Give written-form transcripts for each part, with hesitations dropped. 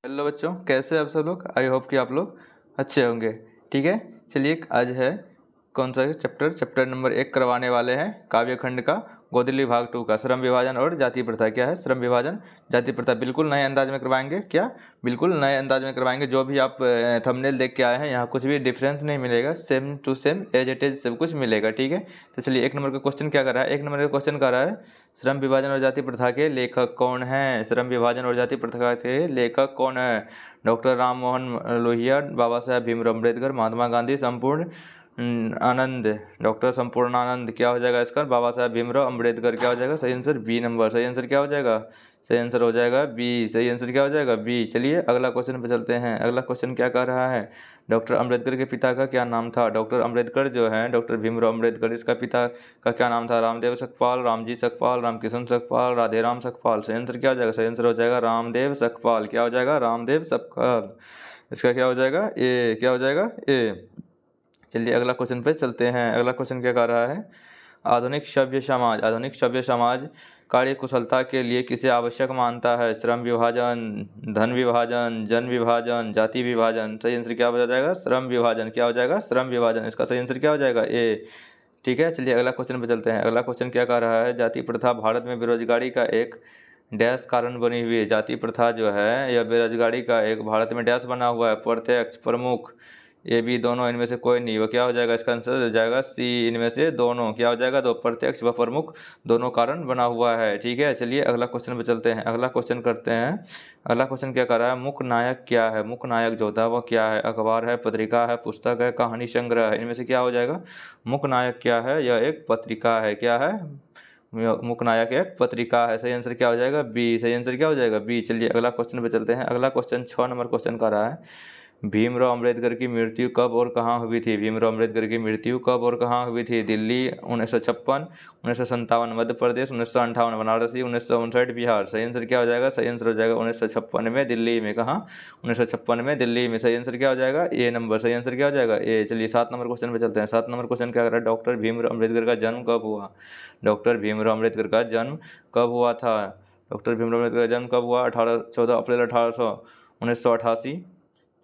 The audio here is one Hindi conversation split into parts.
हेलो बच्चों, कैसे हैं आप सब लोग। आई होप कि आप लोग अच्छे होंगे। ठीक है, चलिए आज है कौन सा चैप्टर नंबर 1 करवाने वाले हैं काव्य खंड का गोदली भाग 2 का श्रम विभाजन और जाति प्रथा। क्या है श्रम विभाजन जाति प्रथा, बिल्कुल नए अंदाज में करवाएंगे। क्या बिल्कुल नए अंदाज में करवाएंगे। जो भी आप थंबनेल देख के आए हैं यहाँ कुछ भी डिफरेंस नहीं मिलेगा, same to same as it is सब कुछ मिलेगा। ठीक है, तो चलिए 1 नंबर का क्वेश्चन क्या कर रहा है। 1 नंबर का क्वेश्चन कर रहा है श्रम विभाजन और जाति प्रथा के लेखक कौन है। श्रम विभाजन और जाति प्रथा के लेखक कौन है। डॉक्टर राम मोहन लोहिया, बाबा साहेब भीमराव अम्बेडकर, महात्मा गांधी, संपूर्ण आनंद, डॉक्टर संपूर्णानंद। क्या हो जाएगा इसका, बाबा साहेब भीमराव अम्बेडकर। क्या हो जाएगा सही आंसर बी नंबर। सही आंसर क्या हो जाएगा, सही आंसर हो जाएगा बी। सही आंसर क्या हो जाएगा बी। चलिए अगला क्वेश्चन पे चलते हैं। अगला क्वेश्चन क्या कह रहा है, डॉक्टर अम्बेडकर के पिता का क्या नाम था। डॉक्टर अम्बेडकर जो है डॉक्टर भीमराव अम्बेडकर, इसका पिता का क्या नाम था। रामदेव सकपाल, रामजी सकपाल, रामकिशन सकपाल, राधेराम सकपाल। सही आंसर क्या हो जाएगा, सही आंसर हो जाएगा रामदेव सकपाल। क्या हो जाएगा रामदेव सकपाल। इसका क्या हो जाएगा ए। क्या हो जाएगा ए। चलिए अगला क्वेश्चन पे चलते हैं। अगला क्वेश्चन क्या कह रहा है, आधुनिक सभ्य समाज, आधुनिक सभ्य समाज कार्य कुशलता के लिए किसे आवश्यक मानता है। श्रम विभाजन, धन विभाजन, जन विभाजन, जाति विभाजन। सही आंसर क्या हो जाएगा श्रम विभाजन। क्या हो जाएगा श्रम विभाजन। इसका सही आंसर क्या हो जाएगा ए। ठीक है, चलिए अगला क्वेश्चन पे चलते हैं। अगला क्वेश्चन क्या कह रहा है, जाति प्रथा भारत में बेरोजगारी का एक डैश कारण बनी हुई है। जाति प्रथा जो है यह बेरोजगारी का एक भारत में डैश बना हुआ है, प्रत्यक्ष, प्रमुख, ये भी दोनों, इनमें से कोई नहीं। वो क्या हो जाएगा, इसका आंसर हो जाएगा सी, इनमें से दोनों। क्या हो जाएगा, दो, प्रत्यक्ष व प्रमुख दोनों कारण बना हुआ है। ठीक है, चलिए अगला क्वेश्चन पे चलते हैं। अगला क्वेश्चन करते हैं। अगला क्वेश्चन क्या कर रहा है, मुख्य नायक क्या है। मुख्य नायक जो होता है वह क्या है, अखबार है, पत्रिका है, पुस्तक है, कहानी संग्रह है। इनमें से क्या हो जाएगा, मुख्य नायक क्या है, यह एक पत्रिका है। क्या है, मुख्य नायक एक पत्रिका है। सही आंसर क्या हो जाएगा बी। सही आंसर क्या हो जाएगा बी। चलिए अगला क्वेश्चन पे चलते हैं। अगला क्वेश्चन 6 नंबर क्वेश्चन का रहा है, भीमराव अम्बेडकर की मृत्यु कब और कहाँ हुई थी। भीमराव अम्बेडकर की मृत्यु कब और कहाँ हुई थी। दिल्ली 1956, 1957 मध्य प्रदेश, 1958 बनारसी, 1959 बिहार। सही आंसर क्या हो जाएगा, सही आंसर हो जाएगा 1956 में दिल्ली में। कहाँ, 1956 में दिल्ली में। सही आंसर क्या हो जाएगा ए नंबर। सही आंसर क्या हो जाएगा ए। चलिए 7 नंबर क्वेश्चन पे चलते हैं। 7 नंबर क्वेश्चन क्या कर रहा है, डॉक्टर भीमराव अम्बेडकर का जन्म कब हुआ। डॉक्टर भीमराव अम्बेडकर का जन्म कब हुआ था। डॉक्टर भीमराव अम्बेडकर का जन्म कब हुआ, 14 अप्रैल 1988,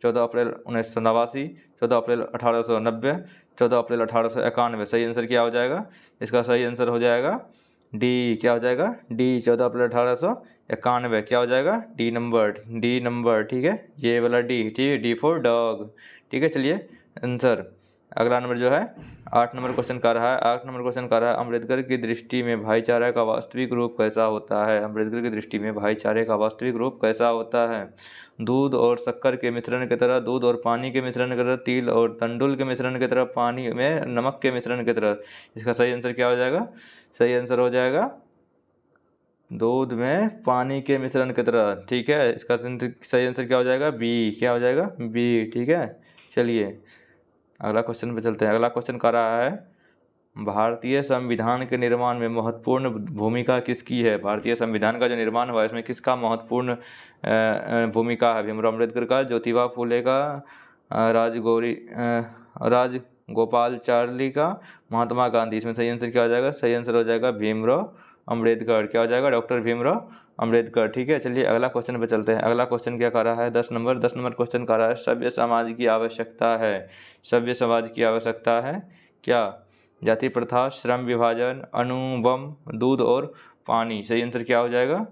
14 अप्रैल 1989, 14 अप्रैल 1890, 14 अप्रैल 1891। सही आंसर क्या हो जाएगा, इसका सही आंसर हो जाएगा डी। क्या हो जाएगा डी, 14 अप्रैल 1891। क्या हो जाएगा डी नंबर, डी नंबर। ठीक है, ये वाला डी, ठीक है, डी फॉर डॉग। ठीक है, चलिए आंसर। अगला नंबर जो है 8 नंबर क्वेश्चन का रहा है। 8 नंबर क्वेश्चन का रहा है, अम्बेडकर की दृष्टि में भाईचारा का वास्तविक रूप कैसा होता है। अम्बेडकर की दृष्टि में भाईचारे का वास्तविक रूप कैसा होता है। दूध और शक्कर के मिश्रण की तरह, दूध और पानी के मिश्रण की तरह, तिल और तंडुल के मिश्रण की तरह, पानी में नमक के मिश्रण की तरह। इसका सही आंसर क्या हो जाएगा, सही आंसर हो जाएगा दूध में पानी के मिश्रण की तरह। ठीक है, इसका सही आंसर क्या हो जाएगा बी। क्या हो जाएगा बी। ठीक है, चलिए अगला क्वेश्चन पे चलते हैं। अगला क्वेश्चन कर रहा है, भारतीय संविधान के निर्माण में महत्वपूर्ण भूमिका किसकी है। भारतीय संविधान का जो निर्माण हुआ है इसमें किसका महत्वपूर्ण भूमिका है। भीमराव अम्बेडकर का, ज्योतिबा फूले का, राजगोपालाचारी का, महात्मा गांधी। इसमें सही आंसर क्या हो जाएगा, सही आंसर हो जाएगा भीमराव अम्बेडकर। क्या हो जाएगा, डॉक्टर भीमराव अम्बेडकर। ठीक है, चलिए अगला क्वेश्चन पे चलते हैं। अगला क्वेश्चन क्या कर रहा है, 10 नंबर क्वेश्चन कर रहा है, सभ्य समाज की आवश्यकता है। सभ्य समाज की आवश्यकता है क्या, जाति प्रथा, श्रम विभाजन, अणुबम, दूध और पानी। सही आंसर क्या हो जाएगा,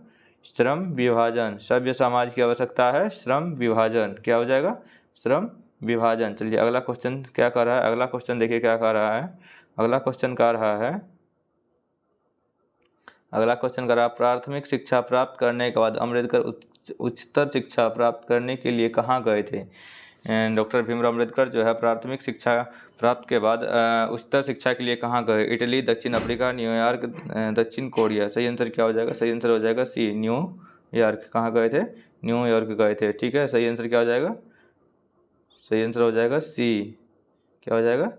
श्रम विभाजन। सभ्य समाज की आवश्यकता है श्रम विभाजन। क्या हो जाएगा, श्रम विभाजन। चलिए अगला क्वेश्चन क्या कर रहा है। अगला क्वेश्चन देखिए क्या कर रहा है। अगला क्वेश्चन कर रहा है, अगला क्वेश्चन कर रहा है, प्राथमिक शिक्षा प्राप्त करने के बाद अम्बेडकर उच्चतर शिक्षा प्राप्त करने के लिए कहाँ गए थे। डॉक्टर भीमराव अम्बेडकर जो है प्राथमिक शिक्षा प्राप्त के बाद उच्चतर शिक्षा के लिए कहाँ गए। इटली, दक्षिण अफ्रीका, न्यूयॉर्क, दक्षिण कोरिया। सही आंसर क्या हो जाएगा, सही आंसर हो जाएगा सी, न्यूयॉर्क। कहाँ गए थे, न्यूयॉर्क गए थे। ठीक है, सही आंसर क्या हो जाएगा, सही आंसर हो जाएगा सी। क्या हो जाएगा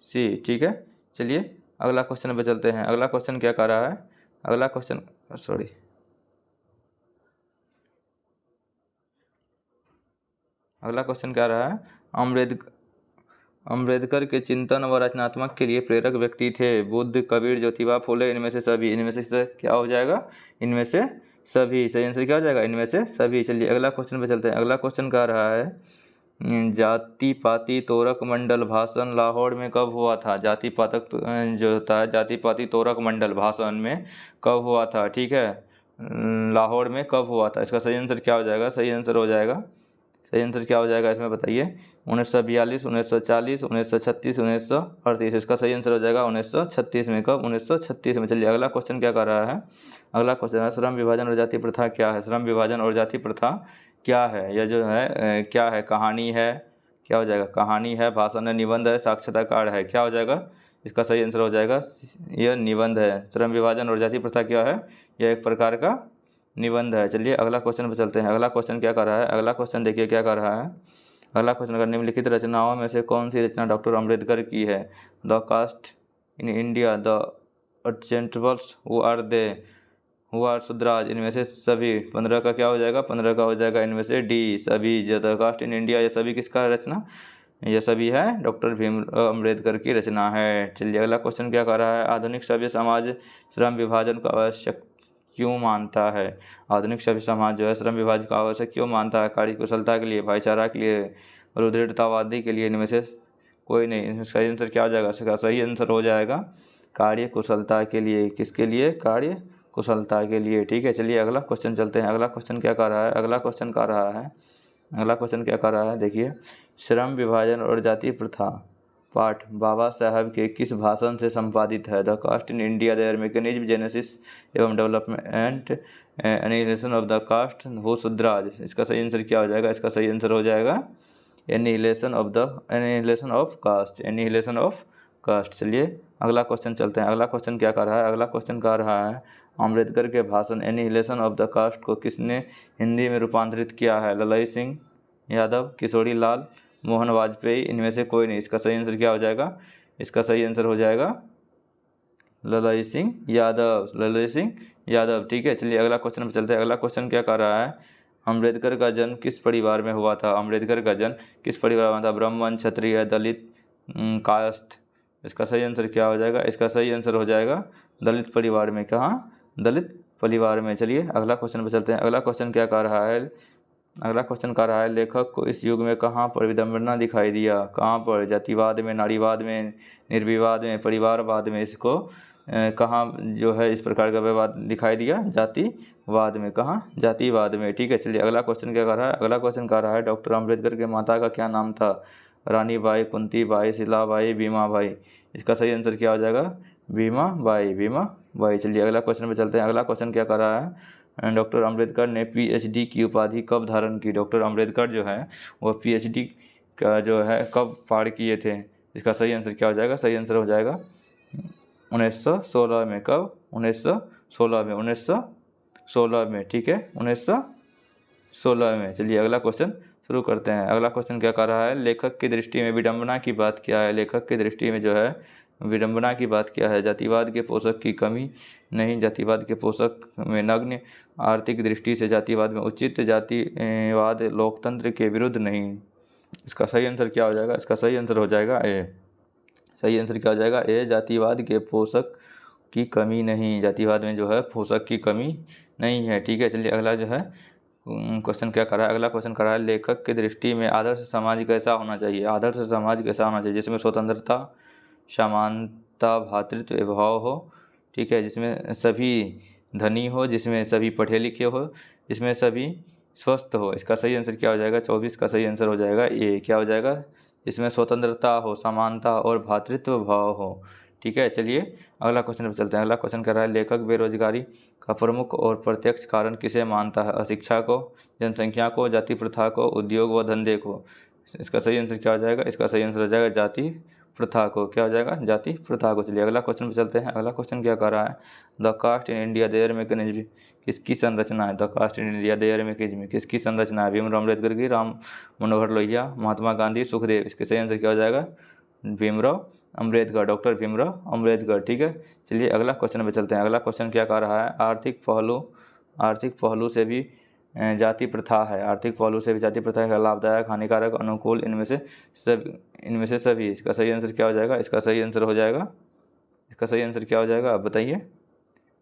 सी। ठीक है, चलिए अगला क्वेश्चन पे चलते हैं। अगला क्वेश्चन क्या कर रहा है, अगला क्वेश्चन सॉरी अगला क्वेश्चन क्या रहा है, अम्बेडकर के चिंतन व रचनात्मक के लिए प्रेरक व्यक्ति थे। बुद्ध, कबीर, ज्योतिबा फूले। इनमें से सभी, इनमें से क्या हो जाएगा, इनमें से सभी, सही आंसर क्या हो जाएगा, इनमें से सभी। चलिए अगला क्वेश्चन पे चलते हैं। अगला क्वेश्चन क्या रहा है, जाति पाति तोरक मंडल भाषण लाहौर में कब हुआ था। जाति पातक जो होता है, जाति पाति तोरक मंडल भाषण में कब हुआ था, ठीक है, लाहौर में कब हुआ था। इसका सही आंसर क्या हो जाएगा, सही आंसर हो जाएगा, सही आंसर क्या हो जाएगा इसमें बताइए, 1942, 1940, 1936, 1938। इसका सही आंसर हो जाएगा 1936 में। कब, 1936 में। चलिए अगला क्वेश्चन क्या कर रहा है, अगला क्वेश्चन है श्रम विभाजन और जाति प्रथा क्या है। श्रम विभाजन और जाति प्रथा क्या है, यह जो है क्या है, कहानी है, क्या हो जाएगा, कहानी है, भाषण है, निबंध है, साक्षात्कार है, क्या हो जाएगा, इसका सही आंसर हो जाएगा यह निबंध है। श्रम विभाजन और जाति प्रथा क्या है, यह एक प्रकार का निबंध है। चलिए अगला क्वेश्चन पे चलते हैं। अगला क्वेश्चन क्या कर रहा है, अगला क्वेश्चन देखिए क्या कर रहा है। अगला क्वेश्चन का निम्नलिखित रचनाओं में से कौन सी रचना डॉक्टर अम्बेडकर की है। The caste in India, the unchangeables, who are Shudras, इनमें से सभी। 15 का क्या हो जाएगा, 15 का हो जाएगा इनमें से डी, सभी। द कास्ट इन इंडिया, ये सभी किसका रचना, यह सभी है डॉक्टर भीम अम्बेडकर की रचना है। चलिए अगला क्वेश्चन क्या कर रहा है, आधुनिक सभ्य समाज श्रम विभाजन को आवश्यक क्यों मानता है। आधुनिक सभ्य समाज जो है श्रम विभाजन को आवश्यक क्यों मानता है, कार्य कुशलता के लिए, भाईचारा के लिए और उद्दृढ़तावादी के लिए, इनमें से कोई नहीं। इसमें सही आंसर क्या हो जाएगा, इसका सही आंसर हो जाएगा कार्य कुशलता के लिए। किसके लिए, कार्य कुशलता के लिए, ठीक है। चलिए अगला क्वेश्चन चलते हैं। अगला क्वेश्चन क्या कर रहा है, अगला क्वेश्चन कर रहा है, अगला क्वेश्चन क्या कर रहा है, देखिए, श्रम विभाजन और जाति प्रथा पाठ बाबा साहब के किस भाषण से संपादित है। The caste in India, their mechanism, genesis एवं development, annihilation of the caste, who Shudras. इसका सही आंसर क्या हो जाएगा, इसका सही आंसर हो जाएगा annihilation of caste, annihilation of caste. चलिए अगला क्वेश्चन चलते हैं। अगला क्वेश्चन क्या कर रहा है, अगला क्वेश्चन कर रहा है, अम्बेडकर के भाषण एनिहिलेशन ऑफ द कास्ट को किसने हिंदी में रूपांतरित किया है। ललई सिंह यादव, किशोरी लाल, मोहन वाजपेयी, इनमें से कोई नहीं। इसका सही आंसर क्या हो जाएगा, इसका सही आंसर हो जाएगा ललई सिंह यादव, ललई सिंह यादव, ठीक है। चलिए अगला क्वेश्चन पर चलते हैं। अगला क्वेश्चन क्या कर रहा है, अम्बेडकर का जन्म किस परिवार में हुआ था। अम्बेडकर का जन्म किस परिवार में था, ब्राह्मण, क्षत्रिय, दलित, कायस्थ। इसका सही आंसर क्या हो जाएगा, इसका सही आंसर हो जाएगा दलित परिवार में। कहाँ, दलित परिवार में। चलिए अगला क्वेश्चन पर चलते हैं। अगला क्वेश्चन क्या कर रहा है, अगला क्वेश्चन कर रहा है, लेखक को इस युग में कहाँ पर विडंबना दिखाई दिया। कहाँ पर, जातिवाद में, नारीवाद में, निर्विवाद में, परिवारवाद में। इसको कहाँ जो है इस प्रकार का विवाद दिखाई दिया, जातिवाद में। कहाँ, जातिवाद में, ठीक है। चलिए अगला क्वेश्चन क्या कर रहा है, अगला क्वेश्चन कर रहा है, डॉक्टर अम्बेडकर के माता का क्या नाम था। रानी बाई, कुंती बाई, शीलाबाई, भीमा बाई। इसका सही आंसर क्या हो जाएगा, भीमा बाई, भीमा बाई। चलिए अगला क्वेश्चन पे चलते हैं। अगला क्वेश्चन क्या कर रहा है, डॉक्टर अम्बेडकर ने पीएचडी की उपाधि कब धारण की। डॉक्टर अम्बेडकर जो है वो पीएचडी का जो है कब पार किए थे। इसका सही आंसर क्या हो जाएगा, सही आंसर हो जाएगा 1916 में। कब, 1916 में, 1916 में, ठीक है, 1916 में। चलिए अगला क्वेश्चन शुरू करते हैं। अगला क्वेश्चन क्या कर रहा है, लेखक की दृष्टि में विडंबना की बात क्या है। लेखक की दृष्टि में जो है विडंबना की बात क्या है। जातिवाद के पोषक की कमी नहीं, जातिवाद के पोषक में नग्न, आर्थिक दृष्टि से जातिवाद में उचित, जातिवाद लोकतंत्र के विरुद्ध नहीं। इसका सही आंसर क्या हो जाएगा, इसका सही आंसर हो जाएगा ए। सही आंसर क्या हो जाएगा, ए, जातिवाद के पोषक की कमी नहीं। जातिवाद में जो है पोषक की कमी नहीं है, ठीक है। चलिए अगला जो है क्वेश्चन क्या कर रहा है, अगला क्वेश्चन कर रहा है, लेखक की दृष्टि में आदर्श समाज कैसा होना चाहिए। आदर्श समाज कैसा होना चाहिए, जिसमें स्वतंत्रता, समानता, भातृत्व भाव हो, ठीक है, जिसमें सभी धनी हो, जिसमें सभी पढ़े लिखे हो, जिसमें सभी स्वस्थ हो। इसका सही आंसर क्या हो जाएगा, 24 का सही आंसर हो जाएगा ए। क्या हो जाएगा, जिसमें स्वतंत्रता हो, समानता और भातृत्व भाव हो, ठीक है। चलिए अगला क्वेश्चन पर चलते हैं। अगला क्वेश्चन कर रहा है, लेखक बेरोजगारी का प्रमुख और प्रत्यक्ष कारण किसे मानता है। अशिक्षा को, जनसंख्या को, जाति प्रथा को, उद्योग व धंधे को। इसका सही आंसर क्या हो जाएगा, इसका सही आंसर हो जाएगा जाति प्रथा को। क्या हो जाएगा, जाति प्रथा को। चलिए अगला क्वेश्चन पर चलते हैं। अगला क्वेश्चन क्या कर रहा है, the caste in India, their mechanism किसकी संरचना है। The caste in India, their mechanism किसकी संरचना है। भीमराव अम्बेडकर की, राम मनोहर लोहिया, महात्मा गांधी, सुखदेव। इसके सही आंसर क्या हो जाएगा, भीमराव अम्बेडकर, डॉक्टर भीमराव अम्बेडकर, ठीक है। चलिए अगला क्वेश्चन पे चलते हैं। अगला क्वेश्चन क्या कर रहा है, आर्थिक पहलू से भी जाति प्रथा है। आर्थिक पहलू से भी जाति प्रथा है लाभदायक, हानिकारक, अनुकूल, इनमें से सभी। इसका सही आंसर क्या हो जाएगा, इसका सही आंसर हो जाएगा, इसका सही आंसर क्या हो जाएगा, आप बताइए।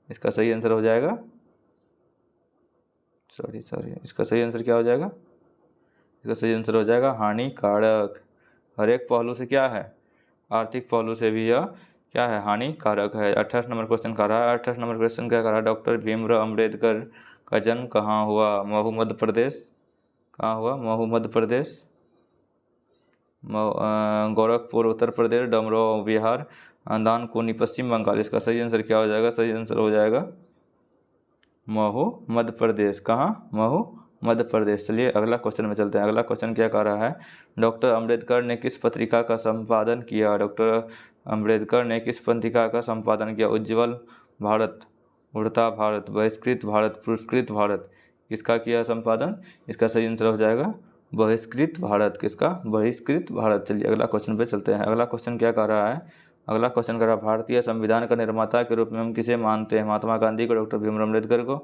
इसका सही आंसर हो जाएगा सॉरी इसका सही आंसर क्या हो जाएगा? इसका सही आंसर हो जाएगा हानिकारक। हर एक पहलू से क्या है? आर्थिक पहलू से भी यह क्या है? हानिकारक है। 28 नंबर क्वेश्चन कह रहा है, 28 नंबर क्वेश्चन क्या कह रहा है? डॉक्टर भीमराव अम्बेडकर का जन्म कहाँ हुआ? महू मध्य प्रदेश। कहाँ हुआ? महू मध्य प्रदेश। गोरखपुर उत्तर प्रदेश, डमराव बिहार, दानकुनी पश्चिम बंगाल। इसका सही आंसर क्या हो जाएगा? सही आंसर हो जाएगा महू मध्य प्रदेश। कहाँ? महू मध्य प्रदेश। चलिए अगला क्वेश्चन में चलते हैं। अगला क्वेश्चन क्या कह रहा है? डॉक्टर अम्बेडकर ने किस पत्रिका का संपादन किया? डॉक्टर अम्बेडकर ने किस पत्रिका का संपादन किया? उज्ज्वल भारत, उड़ता भारत, बहिष्कृत भारत, पुरस्कृत भारत। किसका किया संपादन? इसका सही आंसर हो जाएगा बहिष्कृत भारत। किसका? बहिष्कृत भारत। चलिए अगला क्वेश्चन पे चलते हैं। अगला क्वेश्चन क्या कह रहा है? अगला क्वेश्चन कह रहा है भारतीय संविधान का निर्माता के रूप में हम किसे मानते हैं? महात्मा गांधी को, डॉक्टर भीमराव अम्बेडकर को,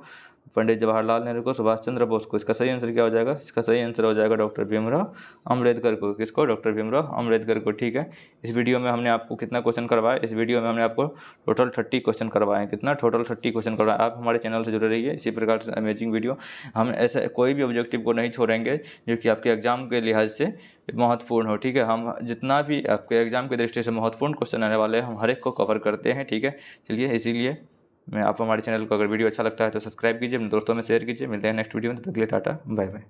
पंडित जवाहरलाल नेहरू को, सुभाष चंद्र बोस को। इसका सही आंसर क्या हो जाएगा? इसका सही आंसर हो जाएगा डॉक्टर भीमराव अम्बेडकर को। किसको? डॉक्टर भीमराव अम्बेडकर को। ठीक है, इस वीडियो में हमने आपको कितना क्वेश्चन करवाया? इस वीडियो में हमने आपको टोटल 30 क्वेश्चन करवाए हैं। कितना? टोटल 30 क्वेश्चन करवाए। आप हमारे चैनल से जुड़े रहिए, इसी प्रकार से अमेजिंग वीडियो। हम ऐसे कोई भी ऑब्जेक्टिव को नहीं छोड़ेंगे जो कि आपके एग्जाम के लिहाज से महत्वपूर्ण हो। ठीक है, हम जितना भी आपके एग्जाम की दृष्टि से महत्वपूर्ण क्वेश्चन आने वाले हैं हम हर एक को कवर करते हैं। ठीक है, चलिए इसीलिए मैं आप हमारे चैनल को अगर वीडियो अच्छा लगता है तो सब्सक्राइब कीजिए, अपने दोस्तों में शेयर कीजिए। मिलते हैं नेक्स्ट वीडियो में, तब तक के लिए टाटा बाय बाय।